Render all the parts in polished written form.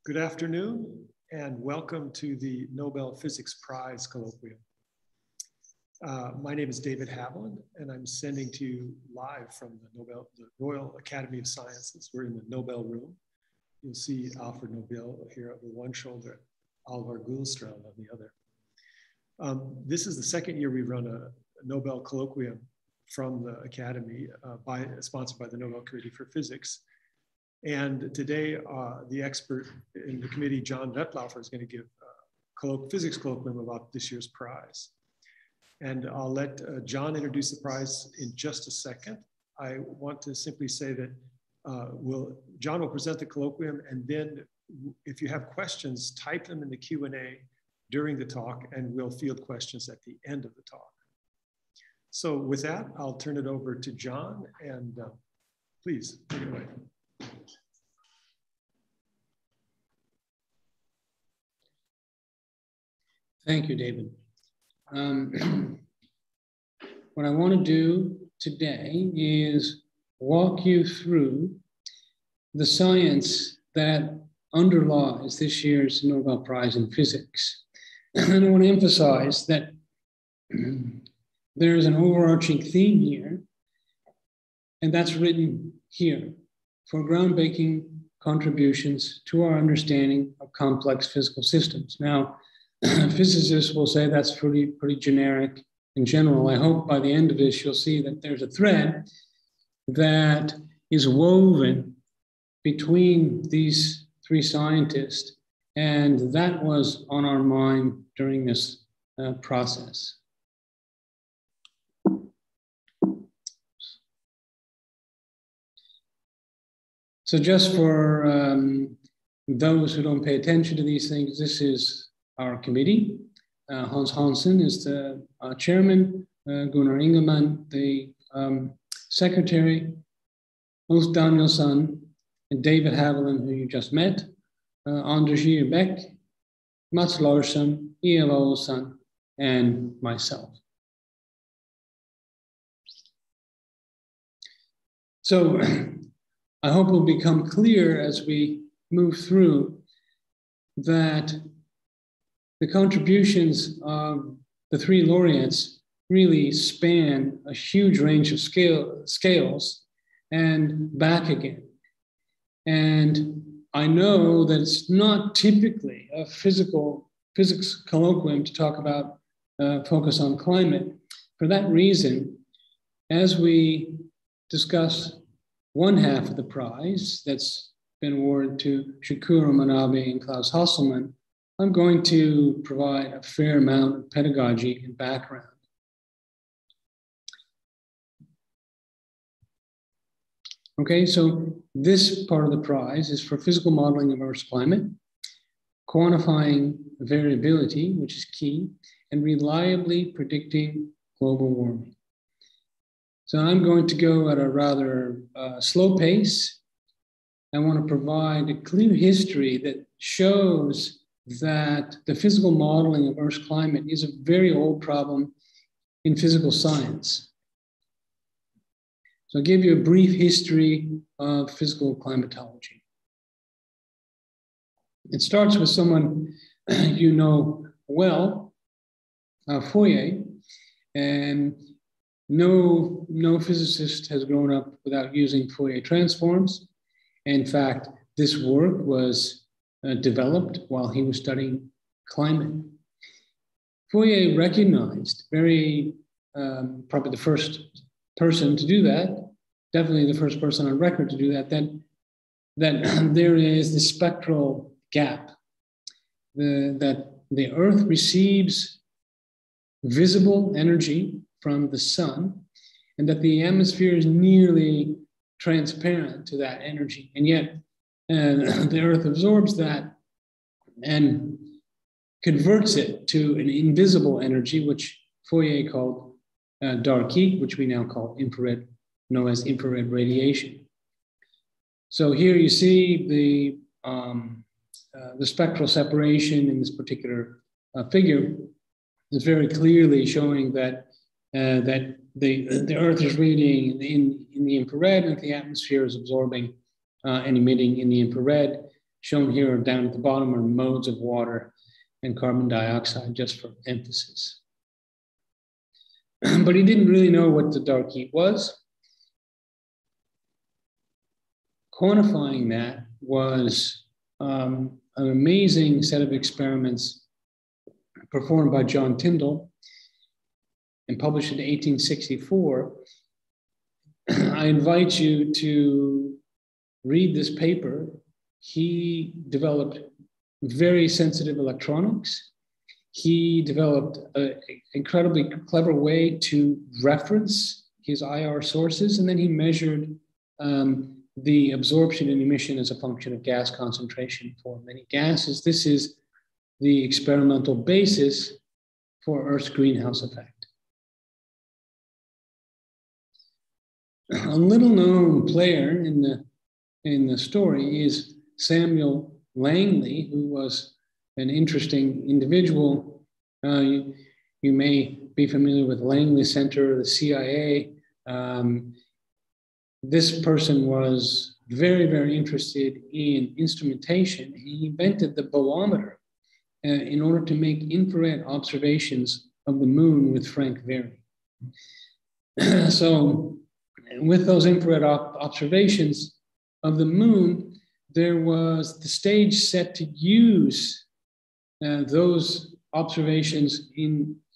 Good afternoon and welcome to the Nobel Physics Prize Colloquium. My name is David Haviland and I'm sending to you live from the Royal Academy of Sciences. We're in the Nobel room. You'll see Alfred Nobel here over one shoulder, Alvar Gullstrand on the other. This is the second year we've run a Nobel Colloquium from the Academy, sponsored by the Nobel Committee for Physics. And today, the expert in the committee, John Wettlaufer, is going to give a physics colloquium about this year's prize. And I'll let John introduce the prize in just a second. I want to simply say that John will present the colloquium, and then if you have questions, type them in the Q&A during the talk, and we'll field questions at the end of the talk. So with that, I'll turn it over to John, and please, take it away. Thank you, David. What I want to do today is walk you through the science that underlies this year's Nobel Prize in Physics. And I want to emphasize that there is an overarching theme here, and that's written here for groundbreaking contributions to our understanding of complex physical systems. Now, physicists will say that's pretty generic in general. I hope by the end of this, you'll see that there's a thread that is woven between these three scientists, and that was on our mind during this process. So just for those who don't pay attention to these things, this is our committee. Hans Hansen is the chairman, Gunnar Ingemann, the secretary, Ulf Danielsson, and David Haviland, who you just met, Anders Gierbeck, Mats Larsson, E.L. Olsson, and myself. So I hope it will become clear as we move through that the contributions of the three laureates really span a huge range of scales and back again. And I know that it's not typically a physics colloquium to talk about focus on climate. For that reason, as we discuss one half of the prize that's been awarded to Shikuro Manabe and Klaus Hasselmann, I'm going to provide a fair amount of pedagogy and background. Okay, so this part of the prize is for physical modeling of Earth's climate, quantifying variability, which is key, and reliably predicting global warming. So I'm going to go at a rather slow pace. I want to provide a clear history that shows that the physical modeling of Earth's climate is a very old problem in physical science. So I'll give you a brief history of physical climatology. It starts with someone you know well, Fourier, and no physicist has grown up without using Fourier transforms. In fact, this work was developed while he was studying climate. Fourier recognized probably the first person to do that, definitely the first person on record to do that, that there is the spectral gap, that the Earth receives visible energy from the sun, and that the atmosphere is nearly transparent to that energy. And yet the Earth absorbs that and converts it to an invisible energy, which Fourier called dark heat, which we now call infrared, known as infrared radiation. So here you see the spectral separation in this particular figure is very clearly showing that the Earth is radiating in the infrared, and the atmosphere is absorbing and emitting in the infrared, shown here down at the bottom are modes of water and carbon dioxide, just for emphasis. But he didn't really know what the dark heat was. Quantifying that was an amazing set of experiments performed by John Tyndall and published in 1864. I invite you to read this paper. He developed very sensitive electronics. He developed an incredibly clever way to reference his IR sources, and then he measured the absorption and emission as a function of gas concentration for many gases. This is the experimental basis for Earth's greenhouse effect. A little known player in the story is Samuel Langley, who was an interesting individual. You may be familiar with Langley Center, the CIA. This person was very, very interested in instrumentation. He invented the bolometer in order to make infrared observations of the moon with Frank Very. So with those infrared observations of the moon, there was the stage set to use those observations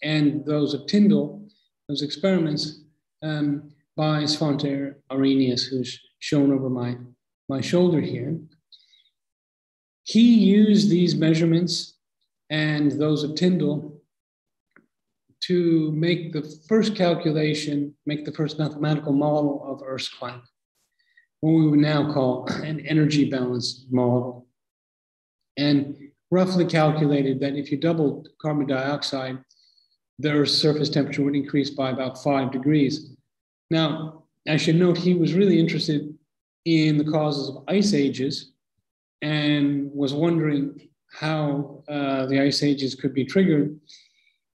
and those of Tyndall, those experiments, by Svante Arrhenius, who's shown over my shoulder here. He used these measurements and those of Tyndall to make the first calculation, make the first mathematical model of Earth's climate, what we would now call an energy balance model. And roughly calculated that if you doubled carbon dioxide, the Earth's surface temperature would increase by about 5 degrees. Now, I should note he was really interested in the causes of ice ages and was wondering how the ice ages could be triggered.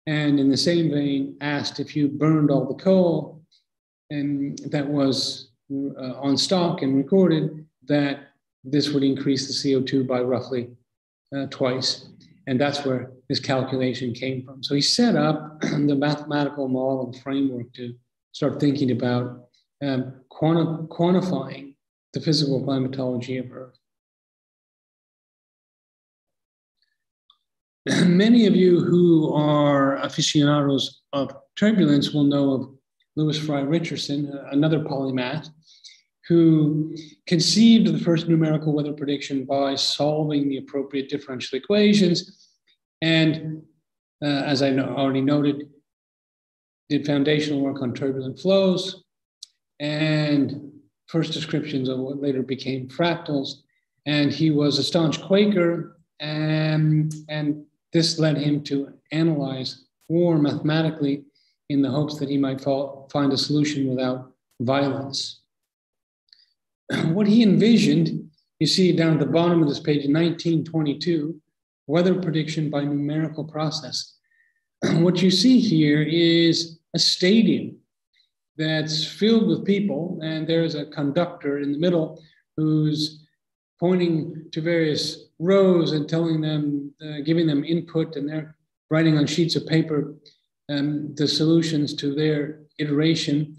And in the same vein, asked if you burned all the coal and that was on stock and recorded, that this would increase the CO2 by roughly twice. And that's where this calculation came from. So he set up the mathematical model framework to start thinking about quantifying the physical climatology of Earth. Many of you who are aficionados of turbulence will know of Lewis Fry Richardson, another polymath, who conceived the first numerical weather prediction by solving the appropriate differential equations. And as I already noted, did foundational work on turbulent flows and first descriptions of what later became fractals. And he was a staunch Quaker, and this led him to analyze war mathematically in the hopes that he might find a solution without violence. What he envisioned, you see down at the bottom of this page, 1922, weather prediction by numerical process. What you see here is a stadium that's filled with people, and there's a conductor in the middle who's pointing to various rows and telling them, giving them input, and they're writing on sheets of paper the solutions to their iteration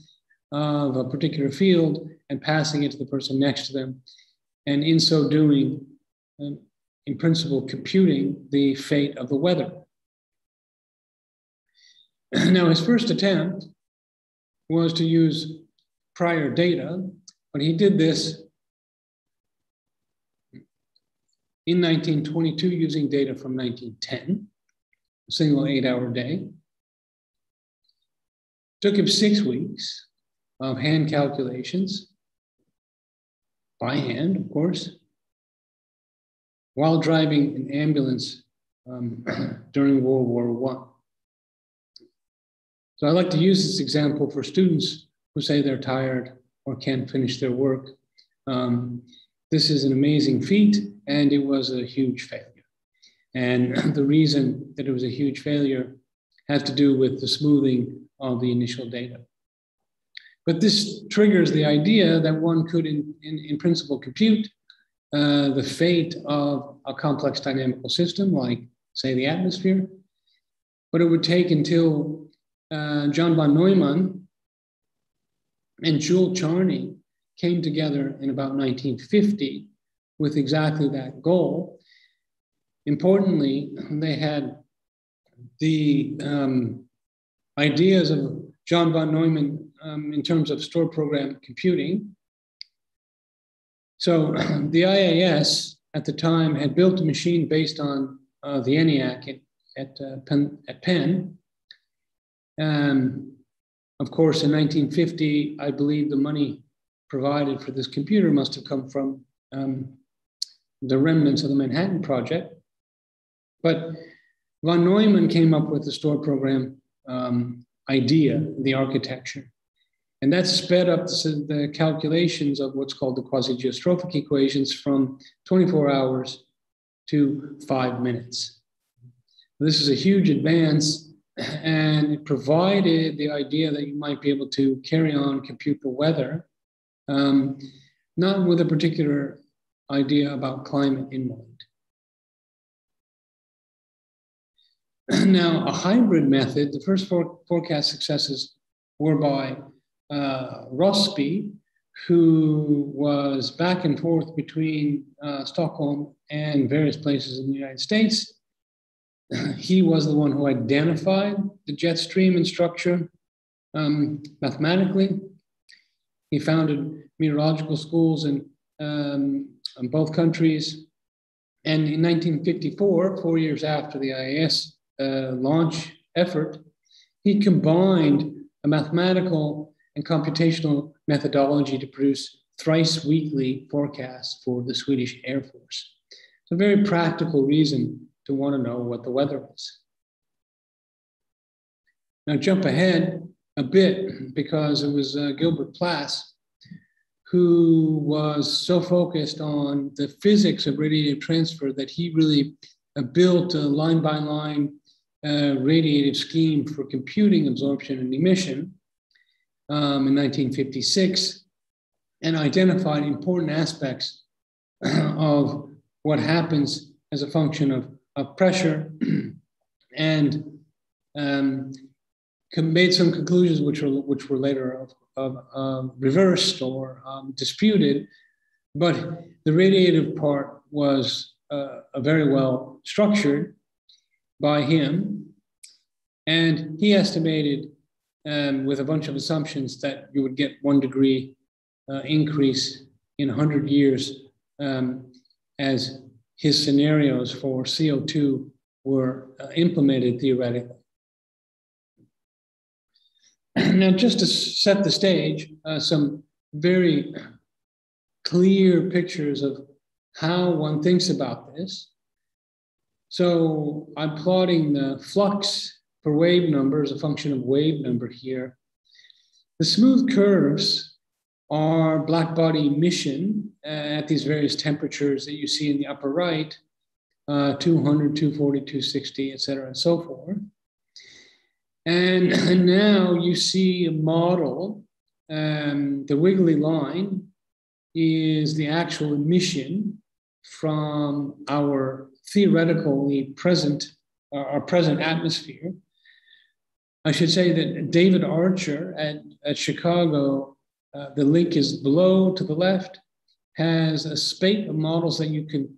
of a particular field and passing it to the person next to them. And in so doing, in principle, computing the fate of the weather. Now, his first attempt was to use prior data, but he did this in 1922 using data from 1910, a single 8-hour day. Took him 6 weeks of hand calculations, by hand, of course, while driving an ambulance during World War I. So I like to use this example for students who say they're tired or can't finish their work. This is an amazing feat, and it was a huge failure. And the reason that it was a huge failure has to do with the smoothing of the initial data. But this triggers the idea that one could, in principle, compute the fate of a complex dynamical system like, say, the atmosphere. But it would take until John von Neumann and Jules Charny came together in about 1950 with exactly that goal. Importantly, they had the ideas of John von Neumann in terms of stored program computing. So the IAS at the time had built a machine based on the ENIAC at Penn. Of course, in 1950, I believe the money provided for this computer must have come from the remnants of the Manhattan Project. But von Neumann came up with the stored program idea, the architecture. And that sped up the calculations of what's called the quasi-geostrophic equations from 24 hours to 5 minutes. This is a huge advance, and it provided the idea that you might be able to carry on compute the weather, not with a particular idea about climate in mind. Now, a hybrid method, the first forecast successes were by Rossby, who was back and forth between Stockholm and various places in the United States. He was the one who identified the jet stream and structure mathematically. He founded meteorological schools in both countries. And in 1954, 4 years after the IAS launch effort, he combined a mathematical and computational methodology to produce thrice weekly forecasts for the Swedish Air Force. It's a very practical reason to want to know what the weather is. Now jump ahead a bit, because it was Gilbert Plass who was so focused on the physics of radiative transfer that he really built a line-by-line radiative scheme for computing absorption and emission in 1956, and identified important aspects of what happens as a function of pressure, and made some conclusions which were later reversed or disputed. But the radiative part was very well structured by him, and he estimated with a bunch of assumptions that you would get 1 degree increase in 100 years as his scenarios for CO2 were implemented theoretically. Now, just to set the stage, some very clear pictures of how one thinks about this. So I'm plotting the flux for wave number as a function of wave number here. The smooth curves are black body emission at these various temperatures that you see in the upper right, 200, 240, 260, et cetera, and so forth. And now you see a model. The wiggly line is the actual emission from our theoretically present, our present atmosphere. I should say that David Archer at Chicago, the link is below to the left, has a spate of models that you can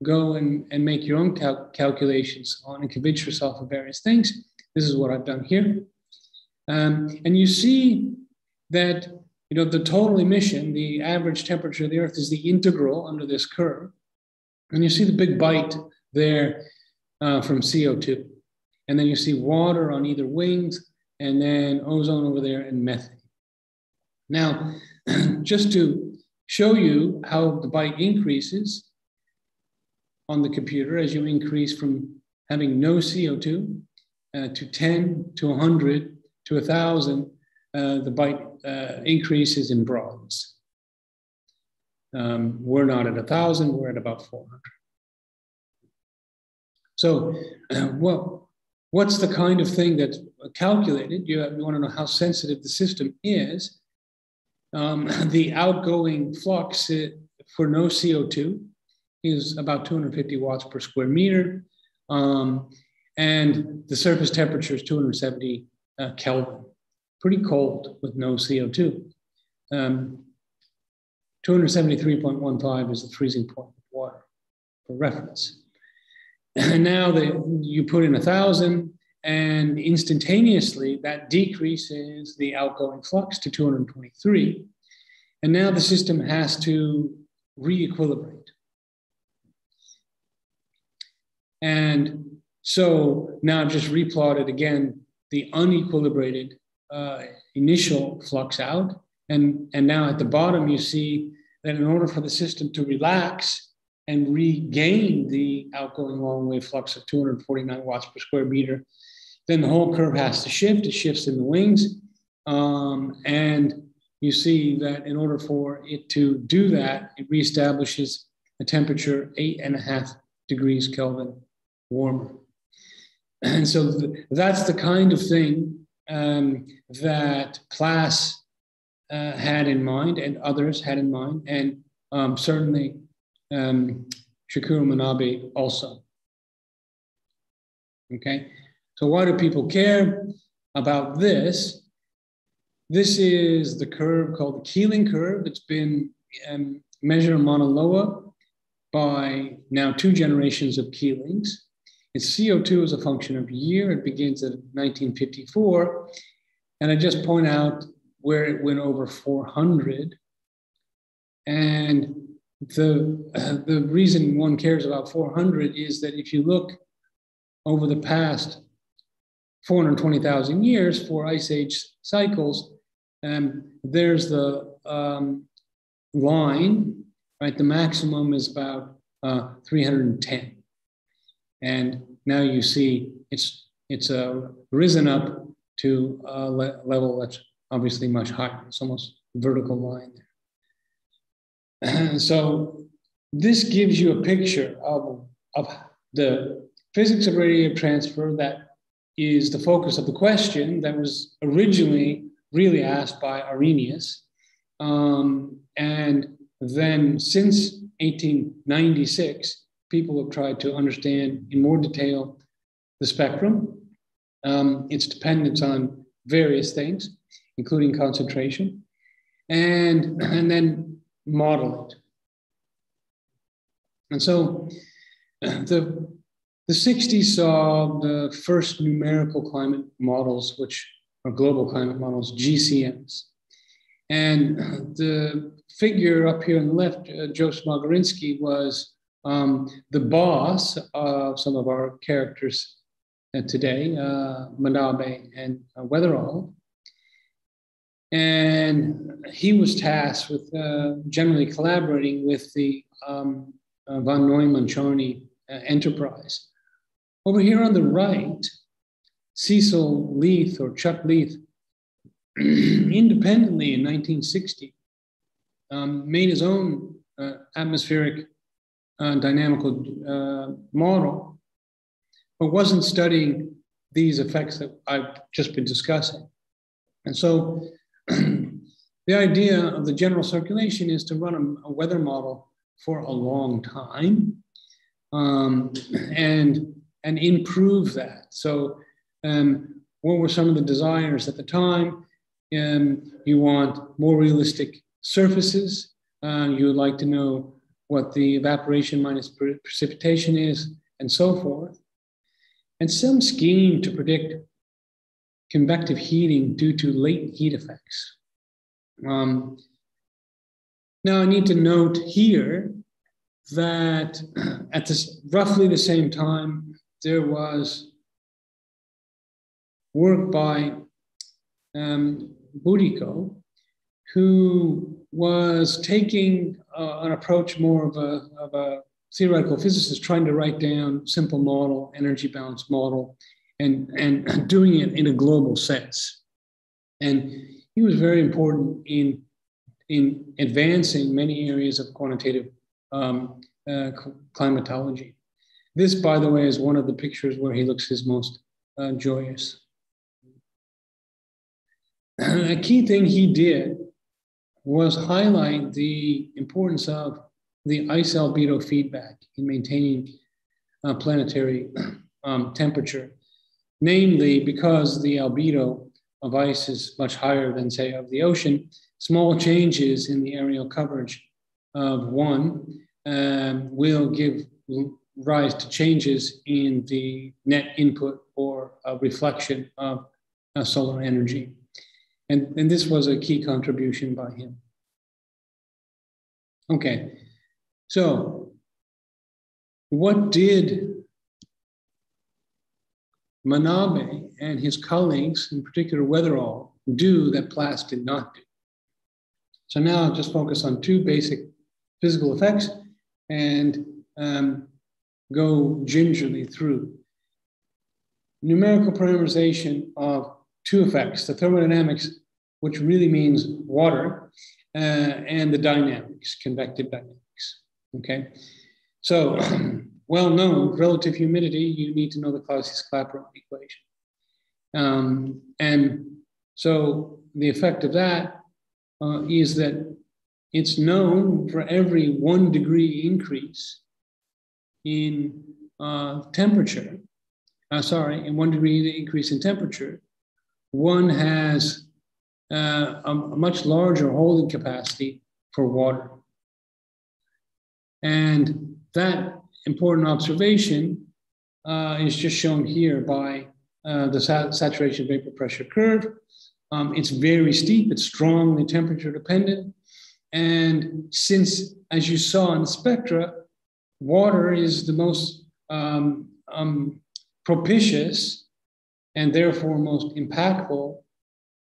go and make your own calculations on and convince yourself of various things. This is what I've done here. And you see that the total emission, the average temperature of the Earth, is the integral under this curve. And you see the big bite there from CO2. And then you see water on either wings, and then ozone over there, and methane. Now, just to show you how the bite increases on the computer as you increase from having no CO2 to 10, to 100, to 1,000, the bite increases in bronze. We're not at 1,000, we're at about 400. So, what's the kind of thing that's calculated? You want to know how sensitive the system is. The outgoing flux for no CO2 is about 250 watts per square meter. And the surface temperature is 270 Kelvin. Pretty cold with no CO2. 273.15 is the freezing point of water, for reference. And now you put in 1,000, and instantaneously that decreases the outgoing flux to 223. And now the system has to re-equilibrate. And so now I've just replotted again the unequilibrated initial flux out. And now at the bottom, you see that in order for the system to relax and regain the outgoing long wave flux of 249 watts per square meter, then the whole curve has to shift. It shifts in the wings. And you see that in order for it to do that, it reestablishes a temperature 8.5 degrees Kelvin warmer. And so that's the kind of thing that Plass had in mind and others had in mind, and certainly Shikuro Manabe also. Okay, so why do people care about this? This is the curve called the Keeling curve. It's been measured on Mauna Loa by now 2 generations of Keelings. Its CO2 is a function of year. It begins at 1954. And I just point out where it went over 400. And the reason one cares about 400 is that if you look over the past 420,000 years for ice age cycles, there's the line, right? The maximum is about 310. And now you see it's risen up to a level that's obviously much higher. It's almost vertical line there. And so this gives you a picture of the physics of radiative transfer that is the focus of the question that was originally really asked by Arrhenius. And then since 1896, people have tried to understand in more detail the spectrum, its dependence on various things, including concentration, and then model it. And so the 60s saw the first numerical climate models, which are global climate models, GCMs. And the figure up here on the left, Joseph Malgorinsky, was the boss of some of our characters today, Manabe and Wettlaufer. And he was tasked with generally collaborating with the von Neumann-Charney enterprise. Over here on the right, Cecil Leith or Chuck Leith, independently in 1960, made his own atmospheric dynamical model, but wasn't studying these effects that I've just been discussing. And so the idea of the general circulation is to run a weather model for a long time and improve that. So what were some of the desires at the time? You want more realistic surfaces. You would like to know what the evaporation minus precipitation is, and so forth. And some scheme to predict convective heating due to latent heat effects. Now I need to note here that at this roughly the same time, there was work by Boudico, who was taking an approach more of a theoretical physicist, trying to write down simple model, energy balance model, and doing it in a global sense. And he was very important in advancing many areas of quantitative climatology. This, by the way, is one of the pictures where he looks his most joyous. A key thing he did was highlight the importance of the ice albedo feedback in maintaining planetary temperature, namely because the albedo of ice is much higher than, say, of the ocean. Small changes in the areal coverage of one will give rise to changes in the net input or reflection of solar energy. And this was a key contribution by him. Okay, so what did Manabe and his colleagues, in particular Wettlaufer, do that Plas did not do? So now I'll just focus on two basic physical effects and go gingerly through. Numerical parameterization of two effects, the thermodynamics, which really means water, and the dynamics, convective dynamics, okay? So, well known, relative humidity, you need to know the Clausius-Clapeyron equation. And so the effect of that is that it's known for every 1 degree increase in temperature, in 1 degree increase in temperature, one has a much larger holding capacity for water. And that important observation is just shown here by the saturation vapor pressure curve. It's very steep, it's strongly temperature dependent. And since, as you saw in the spectra, water is the most propitious and therefore most impactful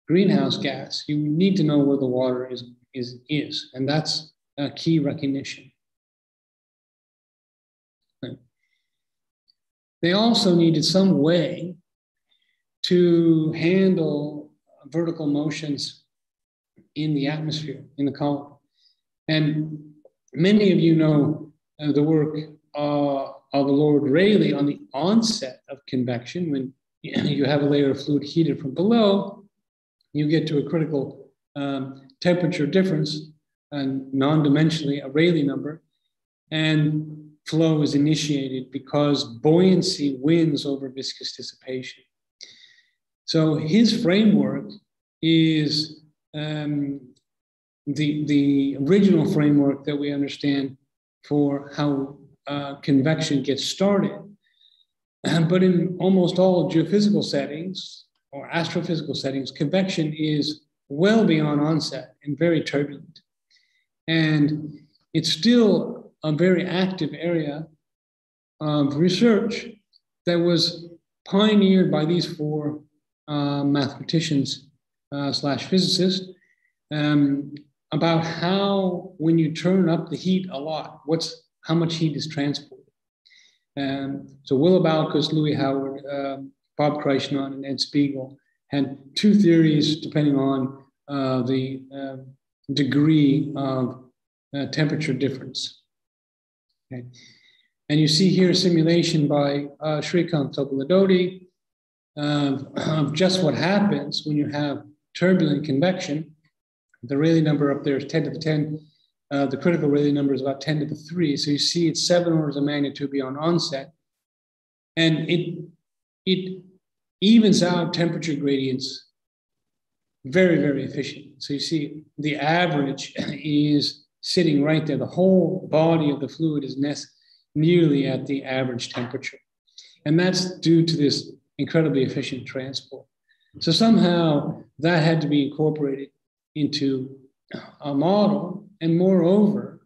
greenhouse gas, you need to know where the water is. And that's a key recognition. They also needed some way to handle vertical motions in the atmosphere, in the column. And many of you know the work of Lord Rayleigh on the onset of convection. When you have a layer of fluid heated from below, you get to a critical temperature difference, and non-dimensionally a Rayleigh number, and flow is initiated because buoyancy wins over viscous dissipation. So his framework is the original framework that we understand for how convection gets started. But in almost all geophysical settings or astrophysical settings, convection is well beyond onset and very turbulent. And it's still a very active area of research that was pioneered by these four mathematicians slash physicists about how, when you turn up the heat a lot, how much heat is transported. So Willa Baucus, Louis Howard, Bob Kreishnon, and Ed Spiegel had two theories depending on the degree of temperature difference. Okay. And you see here a simulation by Shrikant Topoladoti of just what happens when you have turbulent convection. The Rayleigh number up there is 10 to the 10. The critical Rayleigh number is about 10 to the 3. So you see it's 7 orders of magnitude beyond onset. And it evens out temperature gradients very, very efficiently. So you see the average is sitting right there. The whole body of the fluid is nearly at the average temperature. And that's due to this incredibly efficient transport. So somehow that had to be incorporated into a model. And moreover,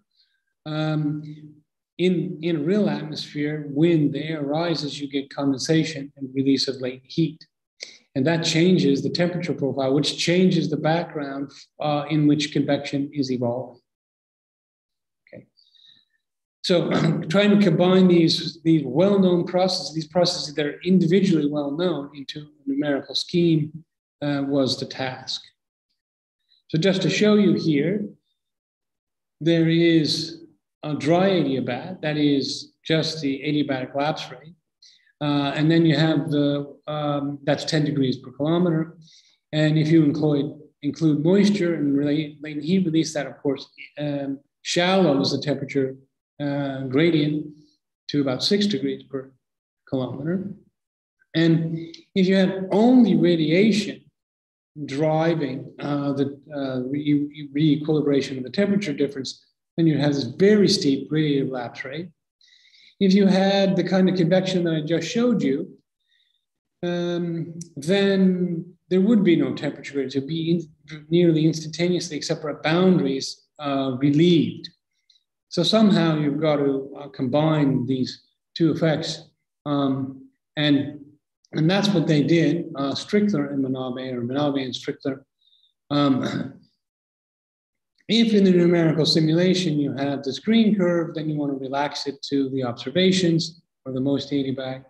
in a real atmosphere, when the air rises, you get condensation and release of latent heat. And that changes the temperature profile, which changes the background in which convection is evolving. Okay. So trying to combine these well-known processes, these processes that are individually well-known, into a numerical scheme was the task. So just to show you here, there is a dry adiabat, that is just the adiabatic lapse rate. And then you have that's 10 degrees per kilometer. And if you include moisture and latent heat release, that of course shallows the temperature gradient to about 6 degrees per kilometer. And if you had only radiation driving the re-equilibration of the temperature difference, then you'd have this very steep radiative lapse rate. If you had the kind of convection that I just showed you, then there would be no temperature gradient. It would be nearly instantaneously, except for at boundaries, relieved. So somehow you've got to combine these two effects. And that's what they did, Strickler and Manabe, or Manabe and Strickler. If in the numerical simulation you have this green curve, then you want to relax it to the observations, or the most 80 back,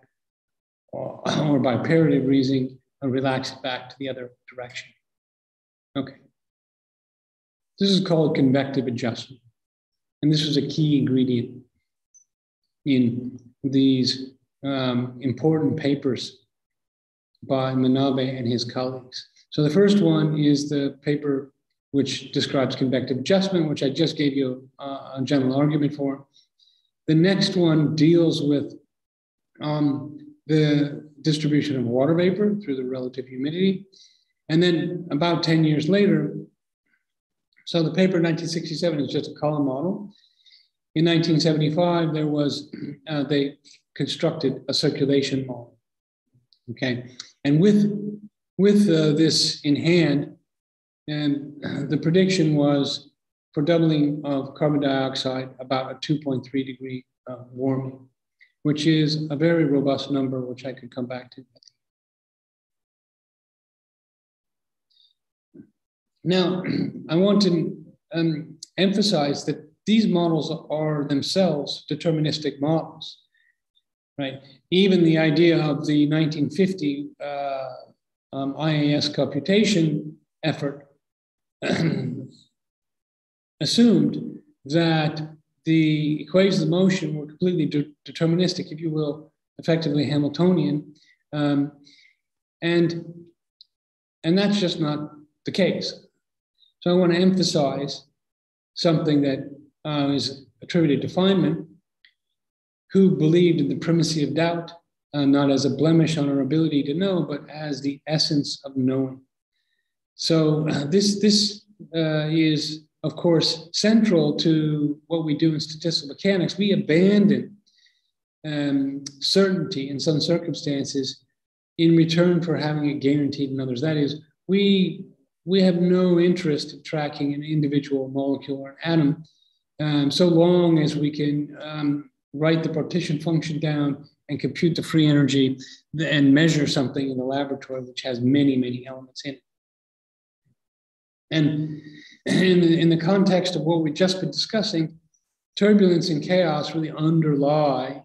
or by imperative reasoning, relax it back to the other direction. Okay. This is called convective adjustment. And this was a key ingredient in these important papers by Manabe and his colleagues. So the first one is the paper which describes convective adjustment, which I just gave you a general argument for. The next one deals with the distribution of water vapor through the relative humidity. And then about 10 years later, so the paper in 1967 is just a column model. In 1975, there was, they constructed a circulation model. Okay, and with this in hand, and the prediction was for doubling of carbon dioxide about a 2.3 degree warming, which is a very robust number, which I could come back to. Now, I want to emphasize that these models are themselves deterministic models, right? Even the idea of the 1950 IAS computation effort assumed that the equations of motion were completely deterministic, if you will, effectively Hamiltonian. And that's just not the case. So I want to emphasize something that is attributed to Feynman, who believed in the primacy of doubt, not as a blemish on our ability to know, but as the essence of knowing. So this is, of course, central to what we do in statistical mechanics. We abandon certainty in some circumstances in return for having it guaranteed in others. That is, we have no interest in tracking an individual molecule or atom so long as we can write the partition function down and compute the free energy and measure something in the laboratory which has many, many elements in it. And in the context of what we've just been discussing, turbulence and chaos really underlie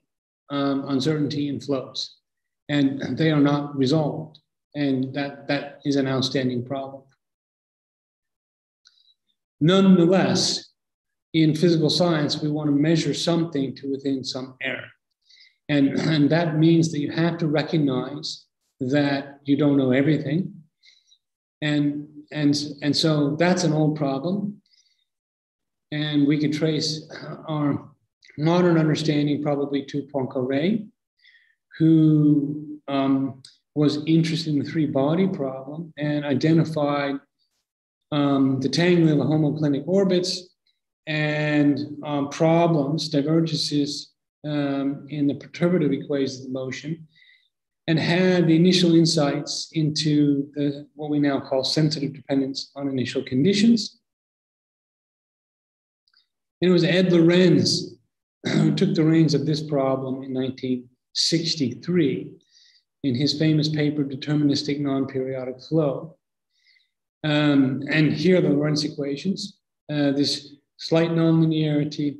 uncertainty and flows, and they are not resolved. And that is an outstanding problem. Nonetheless, in physical science, we want to measure something to within some error. And that means that you have to recognize that you don't know everything. And so that's an old problem. And we can trace our modern understanding probably to Poincaré, who was interested in the three-body problem and identified the tangling of the homoclinic orbits and problems, divergences in the perturbative equations of motion, and had the initial insights into what we now call sensitive dependence on initial conditions. And it was Ed Lorenz who took the reins of this problem in 1963 in his famous paper, Deterministic Non-Periodic Flow. And here are the Lorentz equations. This slight nonlinearity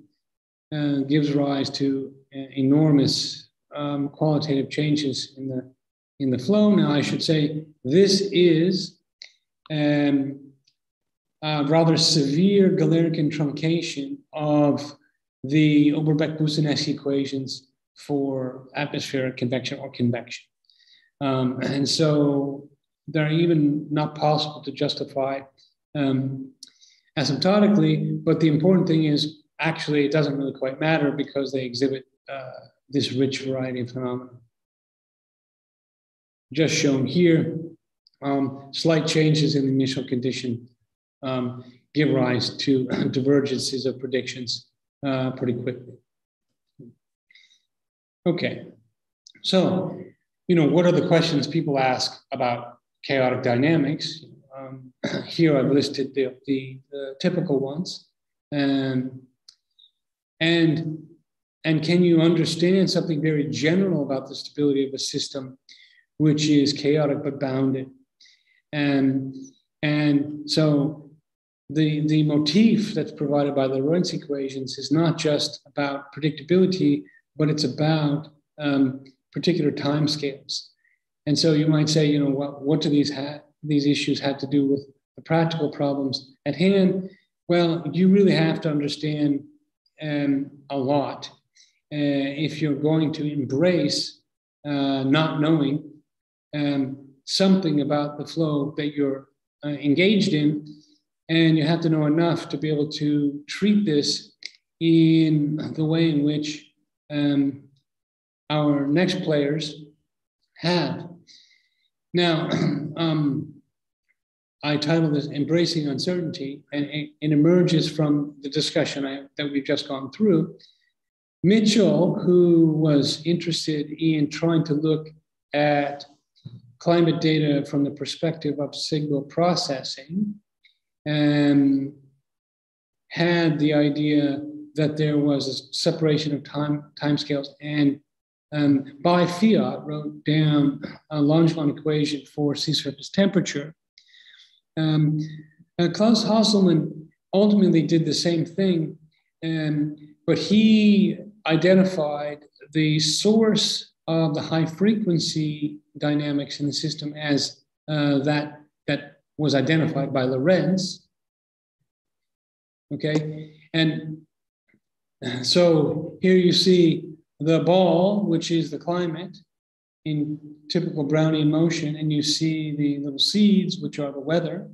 gives rise to enormous qualitative changes in the flow. Now, I should say this is a rather severe Galerkin truncation of the Oberbeck-Boussinesq equations for atmospheric convection or convection. And so they're even not possible to justify asymptotically, but the important thing is actually, it doesn't really quite matter because they exhibit this rich variety of phenomena. Just shown here, slight changes in the initial condition give rise to divergences of predictions pretty quickly. Okay, so, what are the questions people ask about chaotic dynamics? Here I've listed the typical ones. And can you understand something very general about the stability of a system which is chaotic but bounded? And so the motif that's provided by the Lorentz equations is not just about predictability, but it's about particular timescales. And so you might say, what do these issues have to do with the practical problems at hand? Well, you really have to understand a lot if you're going to embrace not knowing something about the flow that you're engaged in. And you have to know enough to be able to treat this in the way in which our next players have. Now, I titled this Embracing Uncertainty, and it emerges from the discussion that we've just gone through. Mitchell, who was interested in trying to look at climate data from the perspective of signal processing, had the idea that there was a separation of timescales, and by fiat wrote down a Langevin equation for sea surface temperature. Klaus Hasselmann ultimately did the same thing, but he identified the source of the high frequency dynamics in the system as that was identified by Lorentz. Okay, and so here you see the ball, which is the climate in typical Brownian motion, and you see the little seeds, which are the weather.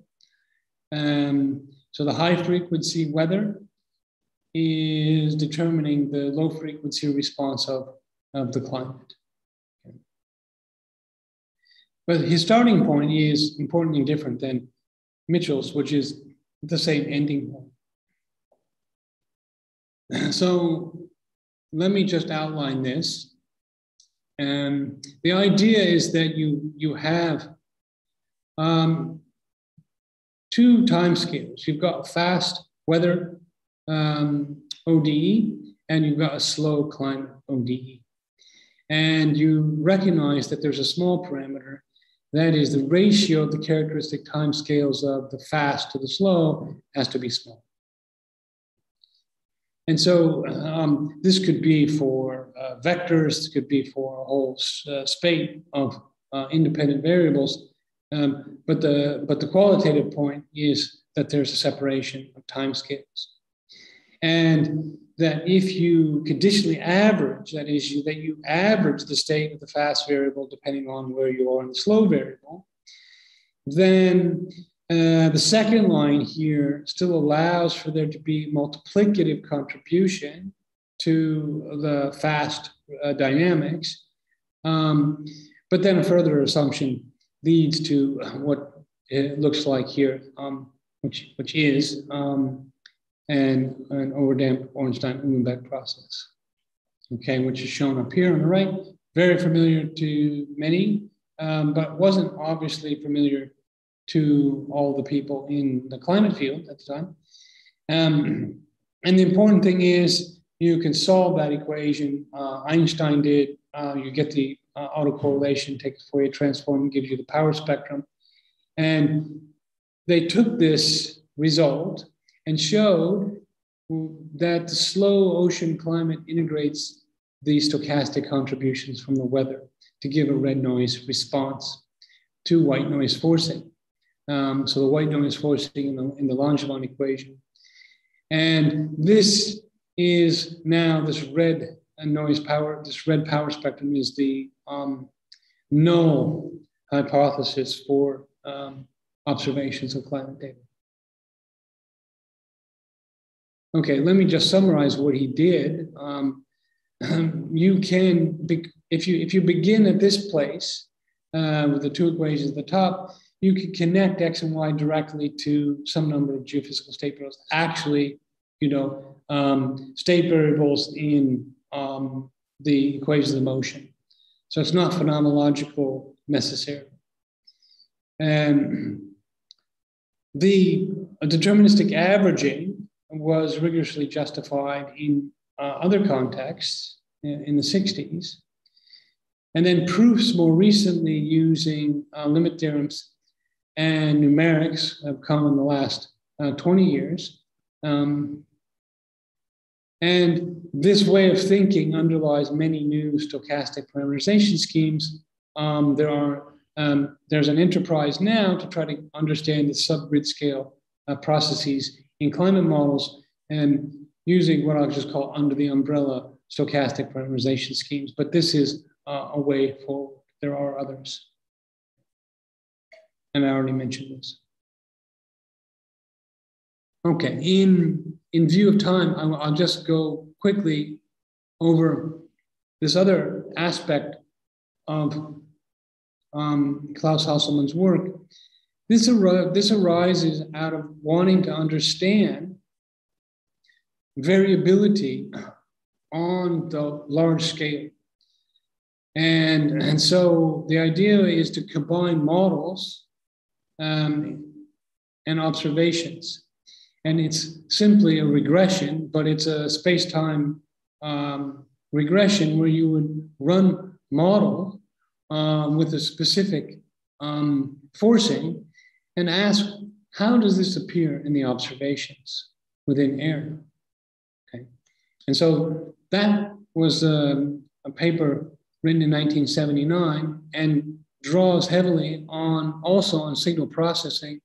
So the high frequency weather is determining the low frequency response of the climate. But his starting point is importantly different than Mitchell's, which is the same ending point. So let me just outline this. The idea is that you have two time scales. You've got fast weather ODE, and you've got a slow climate ODE. And you recognize that there's a small parameter, that is the ratio of the characteristic time scales of the fast to the slow has to be small. And so this could be for vectors, this could be for a whole spate of independent variables. But the qualitative point is that there's a separation of timescales. And that if you conditionally average, that is, that you average the state of the fast variable depending on where you are in the slow variable, then the second line here still allows for there to be multiplicative contribution to the fast dynamics. But then a further assumption leads to what it looks like here, which is an overdamped Ornstein-Uhlenbeck process, okay, which is shown up here on the right. Very familiar to many, but wasn't obviously familiar to all the people in the climate field at the time. And the important thing is you can solve that equation. Einstein did. You get the autocorrelation, take the Fourier transform, gives you the power spectrum. And they took this result and showed that the slow ocean climate integrates the stochastic contributions from the weather to give a red noise response to white noise forcing. So the white noise forcing in the Langevin equation. And this is now this red power spectrum is the null hypothesis for observations of climate data. Okay, let me just summarize what he did. You can, if you begin at this place with the two equations at the top, you can connect x and y directly to some number of geophysical state variables. Actually, state variables in the equations of motion. So it's not phenomenological necessarily. The deterministic averaging was rigorously justified in other contexts in the 60s. And then proofs more recently using limit theorems and numerics have come in the last 20 years. And this way of thinking underlies many new stochastic parameterization schemes. There's an enterprise now to try to understand the subgrid scale processes in climate models and using what I'll just call under the umbrella stochastic parameterization schemes. But this is a way forward. There are others. And I already mentioned this. Okay, in view of time, I'll just go quickly over this other aspect of Klaus Hasselmann's work. This arises out of wanting to understand variability on the large scale. And so the idea is to combine models and observations. And it's simply a regression, but it's a space-time regression where you would run model with a specific forcing and ask, how does this appear in the observations within air? Okay. And so that was a paper written in 1979 and draws heavily also on signal processing,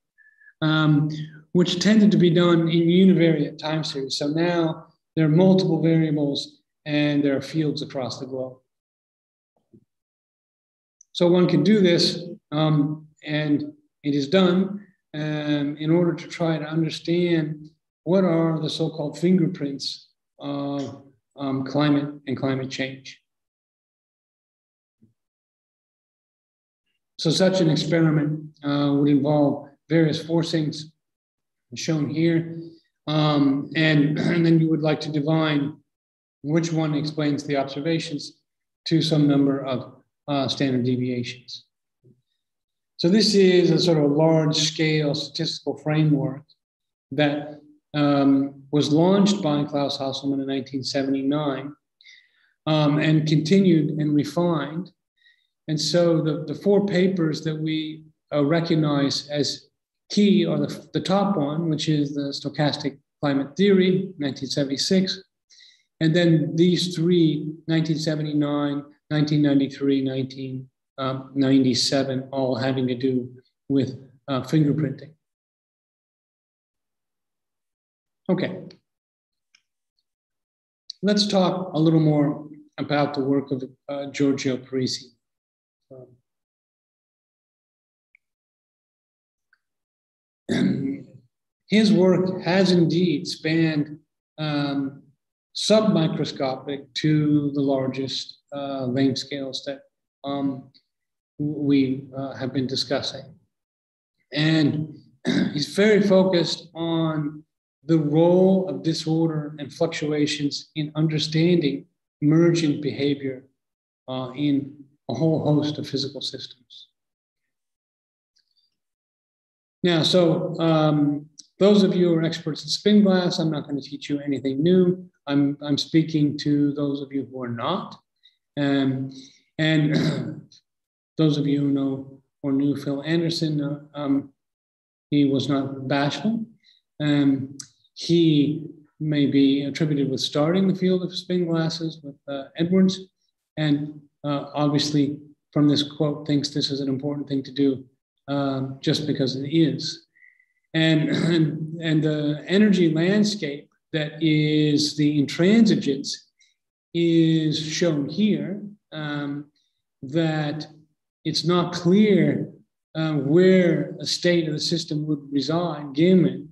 which tended to be done in univariate time series. So now there are multiple variables and there are fields across the globe. So one can do this, and it is done in order to try to understand what are the so-called fingerprints of climate and climate change. So such an experiment would involve various forcings shown here, and then you would like to divine which one explains the observations to some number of standard deviations. So this is a sort of large-scale statistical framework that was launched by Klaus Hasselmann in 1979 and continued and refined. And so the four papers that we recognize as key are the top one, which is the stochastic climate theory, 1976. And then these three, 1979, 1993, 1997, all having to do with fingerprinting. Okay. Let's talk a little more about the work of Giorgio Parisi. His work has indeed spanned submicroscopic to the largest length scales that we have been discussing. And he's very focused on the role of disorder and fluctuations in understanding emergent behavior in a whole host of physical systems. Now, so those of you who are experts in spin glass, I'm not going to teach you anything new. I'm speaking to those of you who are not. And those of you who know or knew Phil Anderson, he was not bashful. He may be attributed with starting the field of spin glasses with Edwards, and obviously from this quote thinks this is an important thing to do just because it is. And the energy landscape that is the intransigence is shown here, that it's not clear where a state of the system would reside given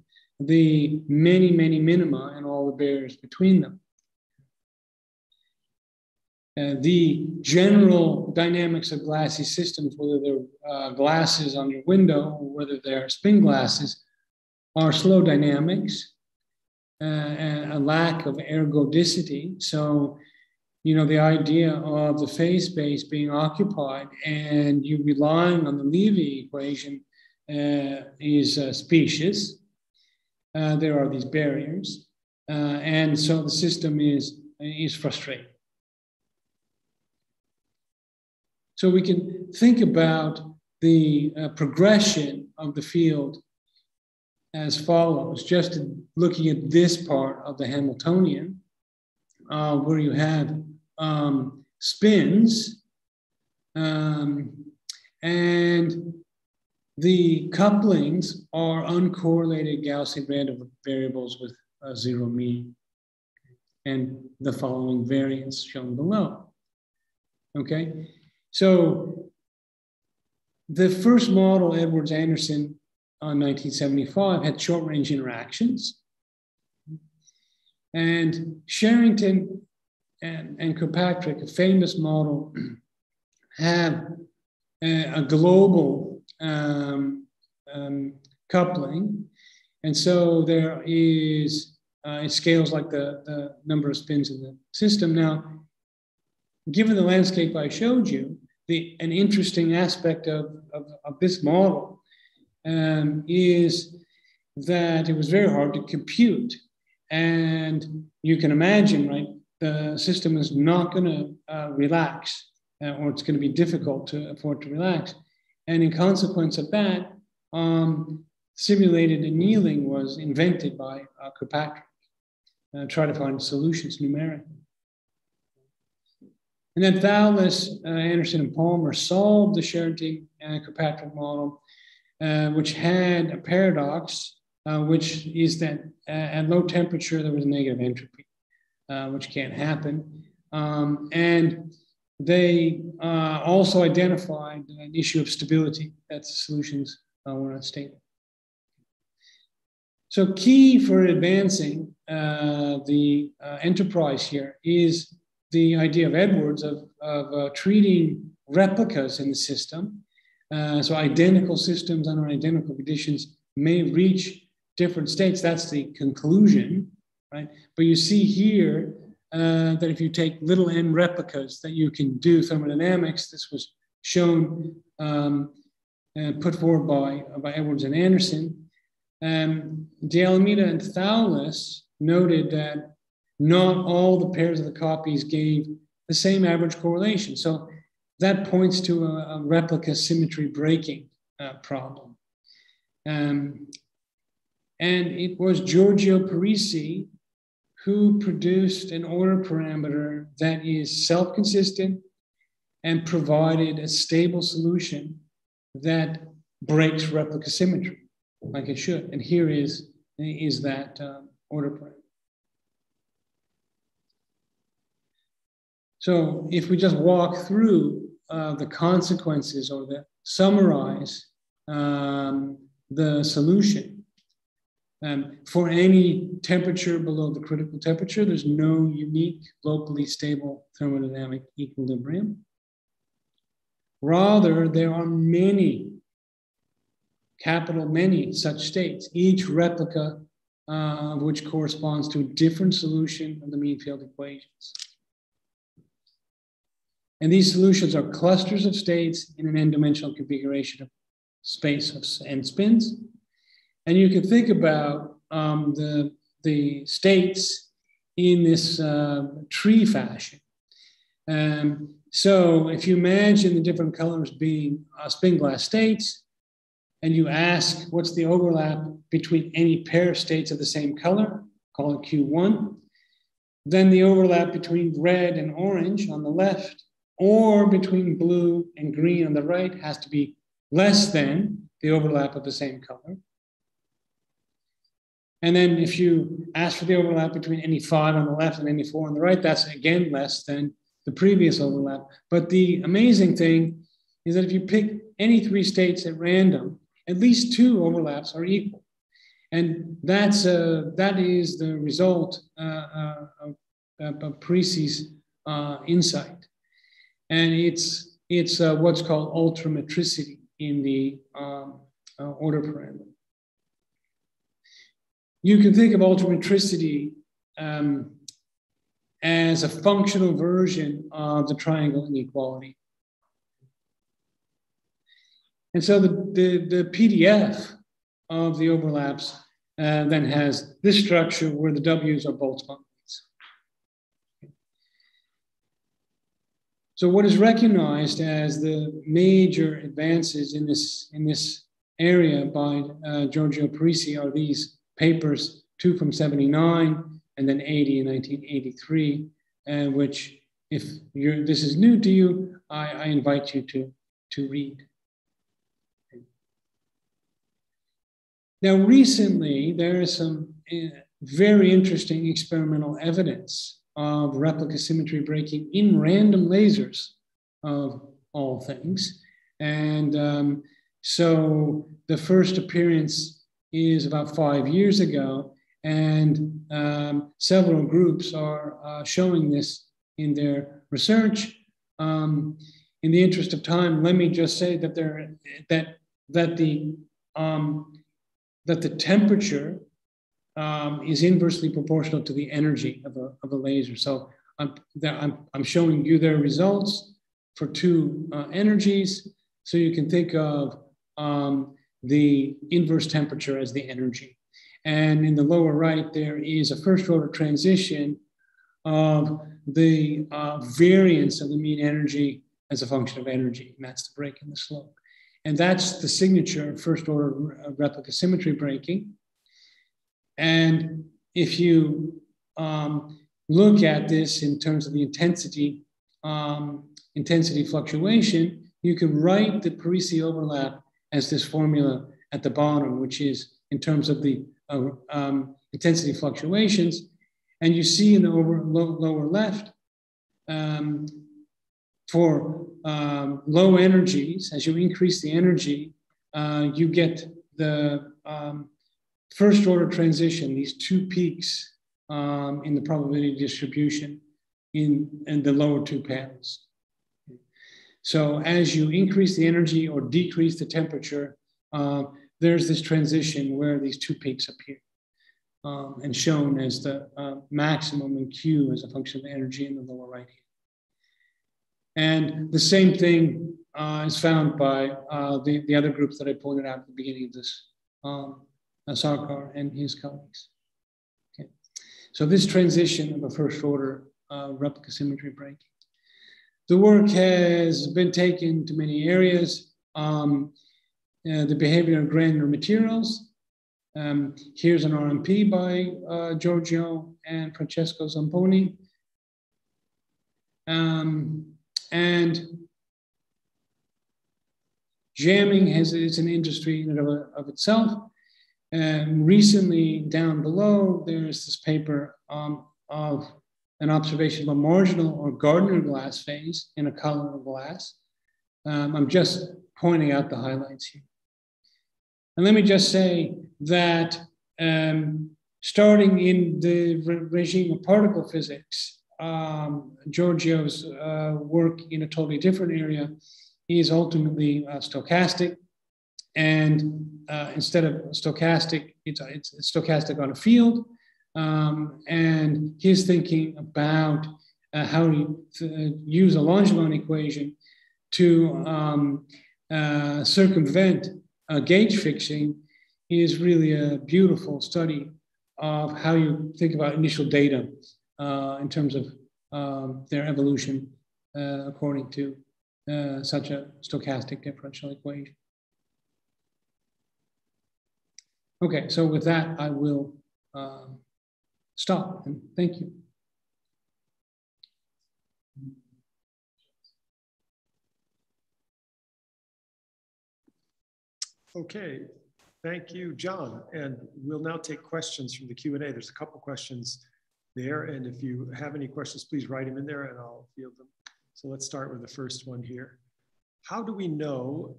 the many, many minima and all the barriers between them. The general dynamics of glassy systems, whether they're glasses on your window or whether they're spin glasses, are slow dynamics and a lack of ergodicity. So, you know, the idea of the phase space being occupied and you relying on the Levy equation is specious. There are these barriers. And so the system is frustrating. So we can think about the progression of the field as follows, just looking at this part of the Hamiltonian, where you have spins, and the couplings are uncorrelated Gaussian random variables with zero mean, and the following variance shown below. Okay, so the first model, Edwards-Anderson, on 1975, had short-range interactions. And Sherrington and Kirkpatrick, a famous model, have a global coupling. And so there is, it scales like the number of spins in the system. Now, given the landscape I showed you, an interesting aspect of this model is that it was very hard to compute. And you can imagine, right, the system is not going to relax, or it's going to be difficult for it to relax. And in consequence of that, simulated annealing was invented by Kirkpatrick, try to find solutions numerically. And then Thales, Anderson, and Palmer solved the Sherrington and Kirkpatrick model, which had a paradox, which is that at low temperature, there was negative entropy, which can't happen. And they also identified an issue of stability, that the solutions were unstable. So key for advancing the enterprise here is the idea of Edwards of treating replicas in the system. So identical systems under identical conditions may reach different states. That's the conclusion, right? But you see here that if you take little n replicas that you can do thermodynamics, this was shown, put forward by Edwards and Anderson. De Alameda and Thales noted that not all the pairs of the copies gave the same average correlation. So that points to a replica symmetry breaking problem. And it was Giorgio Parisi who produced an order parameter that is self-consistent and provided a stable solution that breaks replica symmetry like it should. And here is that order parameter. So if we just walk through the consequences or summarize the solution, for any temperature below the critical temperature, there's no unique locally stable thermodynamic equilibrium. Rather, there are many, capital many such states, each replica of which corresponds to a different solution of the mean field equations. And these solutions are clusters of states in an n-dimensional configuration of space of n spins. And you can think about the states in this tree fashion. So if you imagine the different colors being spin glass states, and you ask what's the overlap between any pair of states of the same color, call it Q1, then the overlap between red and orange on the left, or between blue and green on the right, has to be less than the overlap of the same color. And then if you ask for the overlap between any 5 on the left and any 4 on the right, that's again less than the previous overlap. But the amazing thing is that if you pick any 3 states at random, at least 2 overlaps are equal. And that is the result of Parisi's insight. And it's what's called ultrametricity in the order parameter. You can think of ultrametricity as a functional version of the triangle inequality. And so the PDF of the overlaps then has this structure where the W's are Boltzmann weights. So what is recognized as the major advances in this area by Giorgio Parisi are these papers, 2 from 79 and then 80 in 1983, which, if this is new to you, I invite you to read. Now, recently, there is some very interesting experimental evidence of replica symmetry breaking in random lasers, of all things. And so the first appearance is about 5 years ago, and several groups are showing this in their research. In the interest of time, let me just say that that the temperature is inversely proportional to the energy of a laser. So I'm showing you their results for 2 energies. So you can think of the inverse temperature as the energy. And in the lower right, there is a first order transition of the variance of the mean energy as a function of energy. And that's the break in the slope. And that's the signature of first order replica symmetry breaking. And if you look at this in terms of the intensity fluctuation, you can write the Parisi overlap as this formula at the bottom, which is in terms of the intensity fluctuations. And you see in the lower left, for low energies, as you increase the energy, you get the first order transition, these 2 peaks in the probability distribution in the lower 2 panels. So as you increase the energy or decrease the temperature, there's this transition where these 2 peaks appear and shown as the maximum in Q as a function of energy in the lower right hand. And the same thing is found by the other groups that I pointed out at the beginning of this, Sarkar and his colleagues. Okay. So this transition of a first order replica symmetry breaking. The work has been taken to many areas. The behavior of granular materials. Here's an RMP by Giorgio and Francesco Zamponi. And jamming is an industry in and of itself. And recently, down below, there's this paper of an observation of a marginal or Gardner glass phase in a column of glass. I'm just pointing out the highlights here. And let me just say that starting in the regime of particle physics, Giorgio's work in a totally different area is ultimately stochastic. And instead of stochastic, it's stochastic on a field. And he's thinking about how to use a Langevin equation to circumvent gauge fixing is really a beautiful study of how you think about initial data in terms of their evolution according to such a stochastic differential equation. Okay, so with that, I will stop and thank you. Okay, thank you, John. And we'll now take questions from the Q&A. There's a couple questions there, and if you have any questions, please write them in there and I'll field them. So let's start with the first one here. How do we know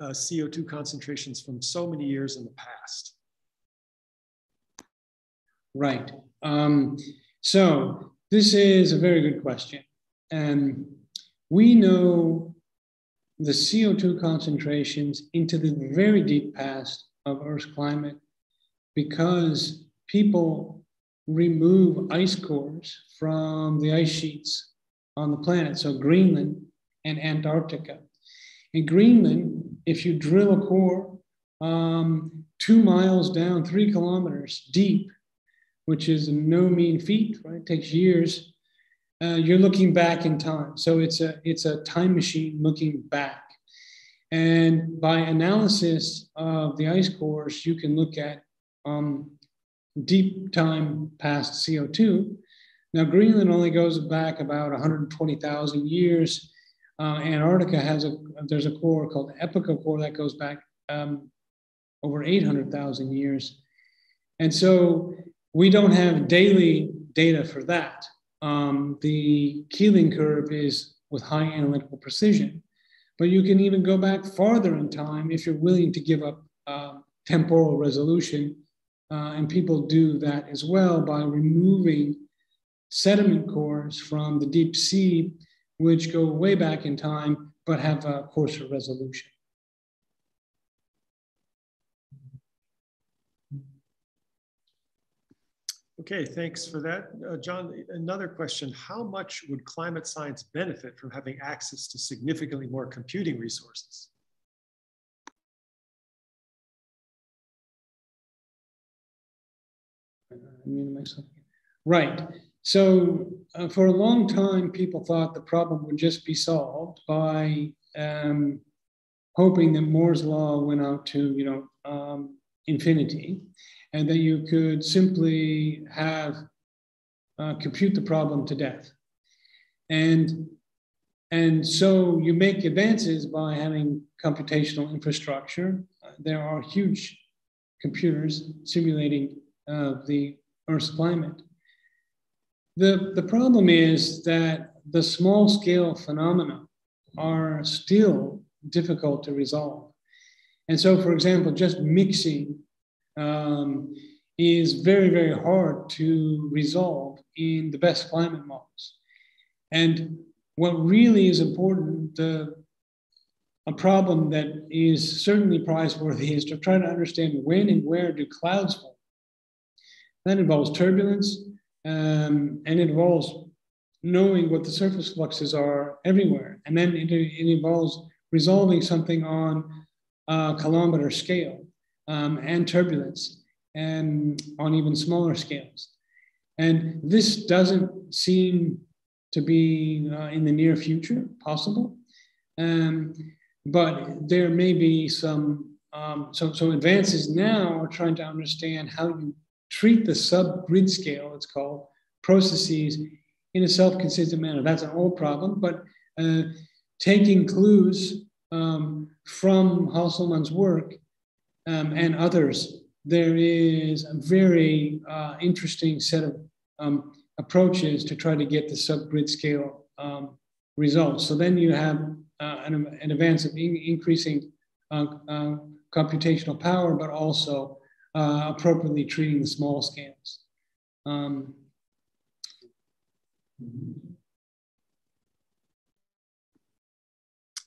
CO2 concentrations from so many years in the past? Right. So this is a very good question. And we know the CO2 concentrations into the very deep past of Earth's climate because people remove ice cores from the ice sheets on the planet, so Greenland and Antarctica. In Greenland, if you drill a core 2 miles down, 3 kilometers deep, which is no mean feat, right? It takes years. You're looking back in time. So it's a time machine looking back. And by analysis of the ice cores, you can look at deep time past CO2. Now, Greenland only goes back about 120,000 years. Antarctica there's a core called the Epocha core that goes back over 800,000 years. And so we don't have daily data for that. The Keeling curve is with high analytical precision, but you can even go back farther in time if you're willing to give up temporal resolution. And people do that as well by removing sediment cores from the deep sea, which go way back in time, but have a coarser resolution. Okay, thanks for that. John, another question. How much would climate science benefit from having access to significantly more computing resources? Right. So for a long time, people thought the problem would just be solved by hoping that Moore's law went out to infinity, and that you could simply have compute the problem to death. And so you make advances by having computational infrastructure. There are huge computers simulating the Earth's climate. The problem is that the small scale phenomena are still difficult to resolve. And so, for example, just mixing is very, very hard to resolve in the best climate models. And what really is important, a problem that is certainly prize-worthy, is to try to understand when and where do clouds form. That involves turbulence, and it involves knowing what the surface fluxes are everywhere. And then it involves resolving something on a kilometer scale. And turbulence, and on even smaller scales. And this doesn't seem to be in the near future possible, but there may be some, so advances now are trying to understand how you treat the sub-grid scale, it's called, processes in a self-consistent manner. That's an old problem, but taking clues from Hasselmann's work and others, there is a very interesting set of approaches to try to get the sub-grid scale results. So then you have an advance of increasing computational power, but also appropriately treating the small scales.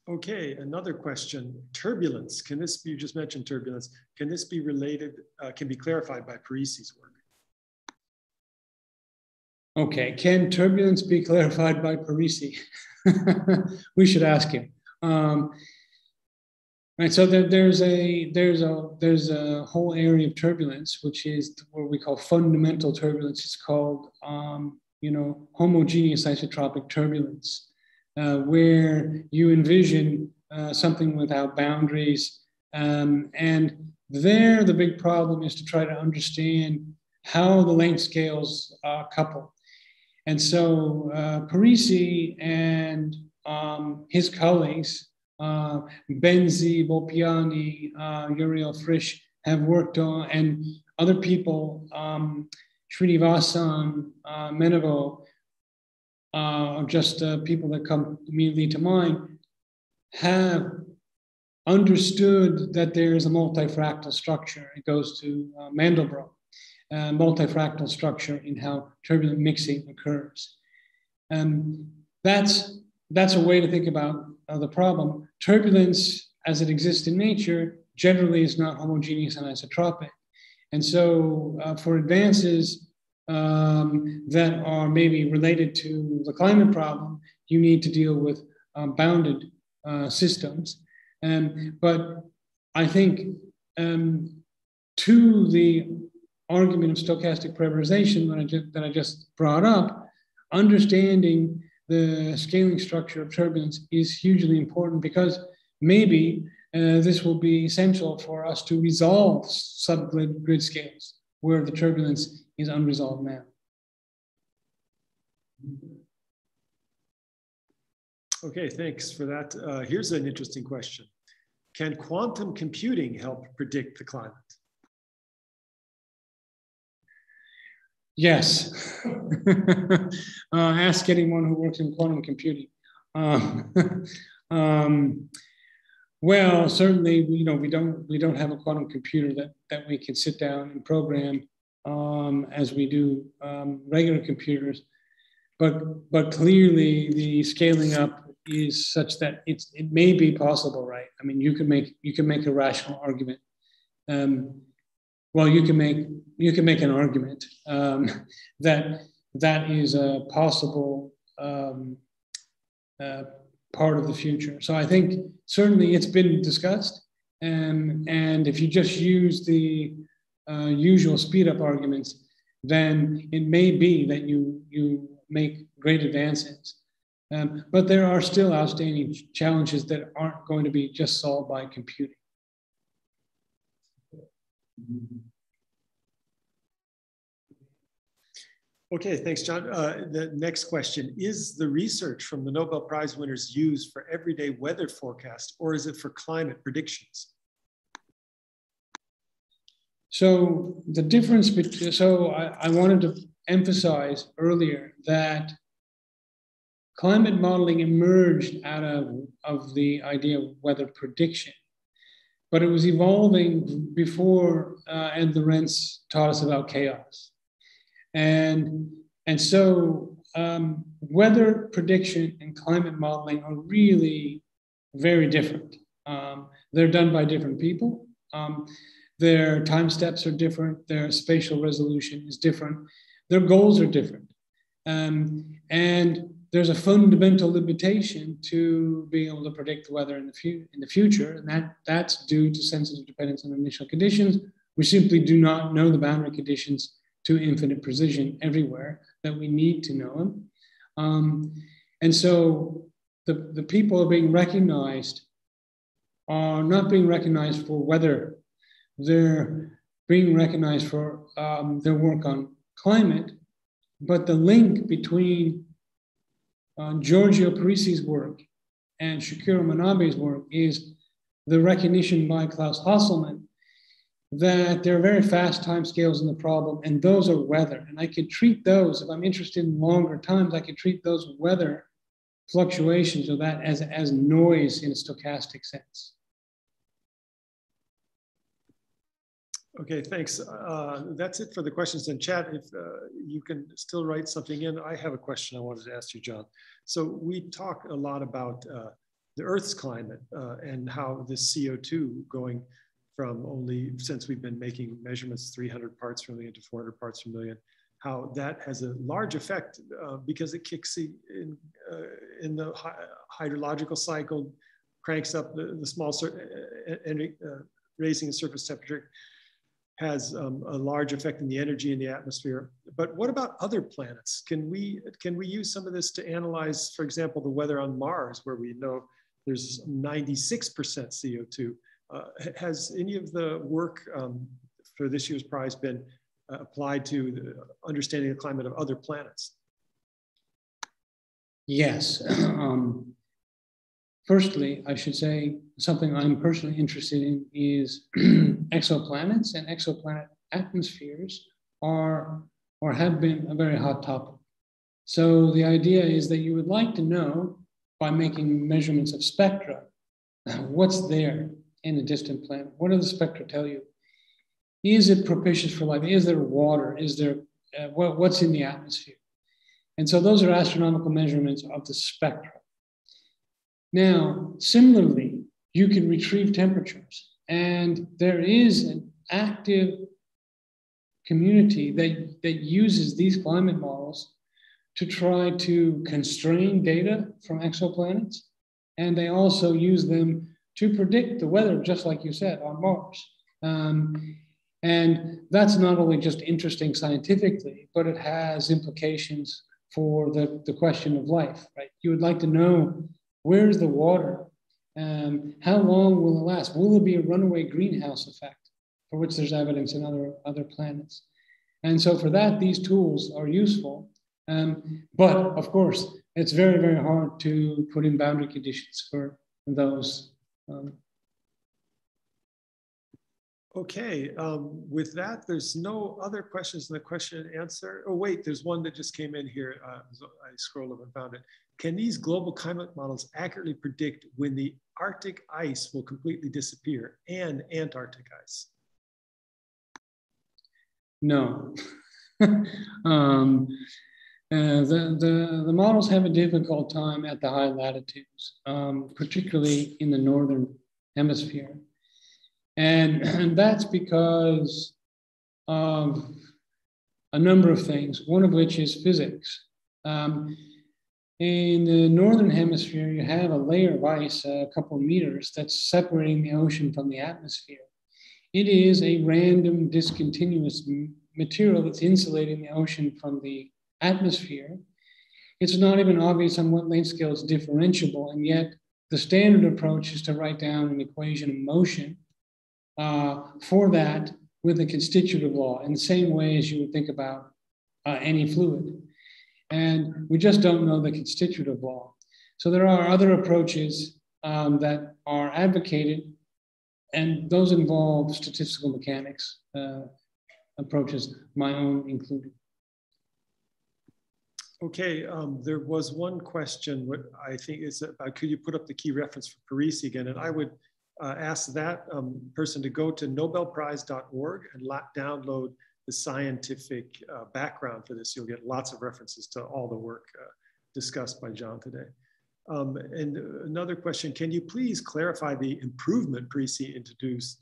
Okay, another question. Turbulence. Can this be, you just mentioned turbulence. Can this be related, can be clarified by Parisi's work? Okay, can turbulence be clarified by Parisi? We should ask him. Right, so there's a whole area of turbulence, which is what we call fundamental turbulence. It's called, homogeneous isotropic turbulence. Where you envision something without boundaries. And there, the big problem is to try to understand how the length scales couple. And so Parisi and his colleagues, Benzi, Volpiani, Uriel Frisch, have worked on, and other people, Srinivasan, Menevo, just people that come immediately to mind, have understood that there is a multifractal structure. It goes to Mandelbrot. multifractal structure in how turbulent mixing occurs. That's a way to think about the problem. Turbulence, as it exists in nature, generally is not homogeneous and isotropic. And so for advances that are maybe related to the climate problem, you need to deal with bounded systems. But I think to the argument of stochastic parameterization that I just brought up, understanding the scaling structure of turbulence is hugely important, because maybe this will be essential for us to resolve subgrid scales where the turbulence is unresolved now. Okay, thanks for that. Here's an interesting question. Can quantum computing help predict the climate? Yes. Ask anyone who works in quantum computing. Well, certainly, we don't have a quantum computer that we can sit down and program as we do regular computers. But clearly, the scaling up is such that it may be possible, right? I mean, you can make a rational argument. Well, you can make an argument that is a possible part of the future. So I think certainly it's been discussed, and if you just use the usual speed up arguments, then it may be that you make great advances. But there are still outstanding challenges that aren't going to be just solved by computing. Okay, thanks, John. The next question, is the research from the Nobel Prize winners used for everyday weather forecast, or is it for climate predictions? So the difference between, I wanted to emphasize earlier that climate modeling emerged out of the idea of weather prediction, but it was evolving before Ed Lorenz taught us about chaos. And so weather prediction and climate modeling are really very different. They're done by different people. Their time steps are different. Their spatial resolution is different. Their goals are different. And there's a fundamental limitation to being able to predict the weather in the future, and that's due to sensitive dependence on initial conditions. We simply do not know the boundary conditions to infinite precision everywhere that we need to know them. And so the people are being recognized are not being recognized for weather. They're being recognized for their work on climate, but the link between Giorgio Parisi's work and Shakiro Manabe's work is the recognition by Klaus Hasselmann that there are very fast time scales in the problem, and those are weather. And I could treat those, if I'm interested in longer times, I could treat those weather fluctuations or that as noise in a stochastic sense. Okay, thanks. That's it for the questions in chat. If you can still write something in, I have a question I wanted to ask you, John. So we talk a lot about the Earth's climate and how this CO2 going from only, since we've been making measurements 300 parts per million to 400 parts per million, how that has a large effect because it kicks in the hydrological cycle, cranks up the small, raising the surface temperature, has a large effect in the energy in the atmosphere. But what about other planets? Can we use some of this to analyze, for example, the weather on Mars, where we know there's 96% CO2? Has any of the work for this year's prize been applied to the understanding the climate of other planets? Yes. Firstly, I should say something I'm personally interested in is exoplanets, and exoplanet atmospheres are or have been a very hot topic. So the idea is that you would like to know, by making measurements of spectra, what's there in a distant planet. What do the spectra tell you? is it propitious for life? Is there water? Is there, what's in the atmosphere? And so those are astronomical measurements of the spectrum. Now, similarly, you can retrieve temperatures, and there is an active community that uses these climate models to try to constrain data from exoplanets, and they also use them to predict the weather, just like you said, on Mars. And that's not only just interesting scientifically, but it has implications for the question of life, right? You would like to know, where's the water? How long will it last? Will there be a runaway greenhouse effect, for which there's evidence in other planets? And so for that, these tools are useful. But of course, it's very, very hard to put in boundary conditions for those. Okay, with that, there's no other questions in the question and answer. Oh wait, there's one that just came in here. I scrolled up and found it. Can these global climate models accurately predict when the Arctic ice will completely disappear and Antarctic ice? No. The models have a difficult time at the high latitudes, particularly in the northern hemisphere. And that's because of a number of things, one of which is physics. In the northern hemisphere, you have a layer of ice, a couple of meters, that's separating the ocean from the atmosphere. It is a random, discontinuous material that's insulating the ocean from the atmosphere. It's not even obvious on what length scale it's differentiable, and yet the standard approach is to write down an equation of motion for that with a constitutive law in the same way as you would think about any fluid. And we just don't know the constitutive law. So there are other approaches that are advocated, and those involve statistical mechanics approaches, my own included. Okay, there was one question, what I think is about, could you put up the key reference for Parisi again? And I would ask that person to go to nobelprize.org and download the scientific background for this. You'll get lots of references to all the work discussed by John today. And another question, can you please clarify the improvement Parisi introduced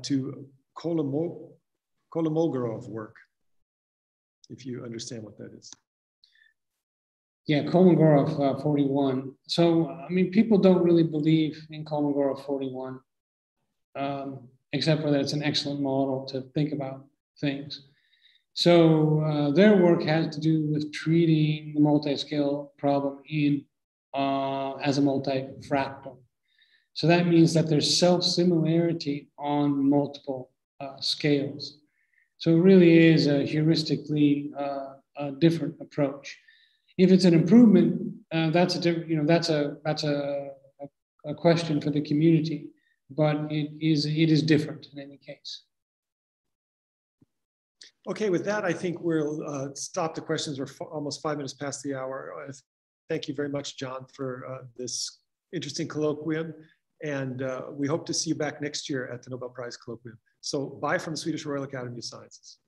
to Kolmogorov work, if you understand what that is? Yeah, Kolmogorov 41. So, I mean, people don't really believe in Kolmogorov 41, except for that it's an excellent model to think about things. So their work has to do with treating the multi-scale problem in as a multifractal. So that means that there's self-similarity on multiple scales. So it really is a heuristically a different approach. If it's an improvement, that's a different, that's a question for the community, but it is different in any case. Okay, with that, I think we'll stop the questions. We're almost 5 minutes past the hour. Thank you very much, John, for this interesting colloquium. And we hope to see you back next year at the Nobel Prize Colloquium. So bye from the Swedish Royal Academy of Sciences.